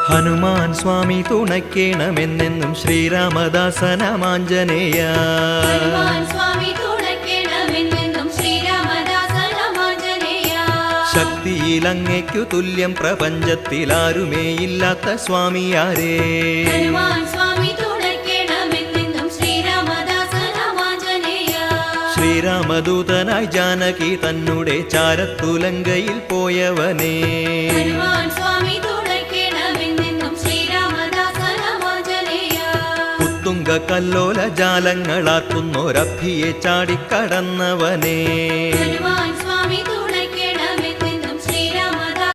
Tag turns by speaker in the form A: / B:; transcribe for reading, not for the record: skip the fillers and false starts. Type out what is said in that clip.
A: ഹനുമാൻ സ്വാമി തുണയ്ക്കേണമെന്നെന്നും ശ്രീരാമദാസനമാഞ്ജനേയ. ശക്തിയിലങ്ങയ്ക്കു തുല്യം പ്രപഞ്ചത്തിലാരുമേയില്ലാത്ത സ്വാമിയാരേ. ശ്രീരാമദൂതനായി ജാനകി തന്നെ ചാരത്തുലങ്കയിൽ പോയവനേ. പുത്തുങ്ക കല്ലോല ജാലങ്ങളാക്കുന്നൊരഭിയെ ചാടിക്കടന്നവനേ.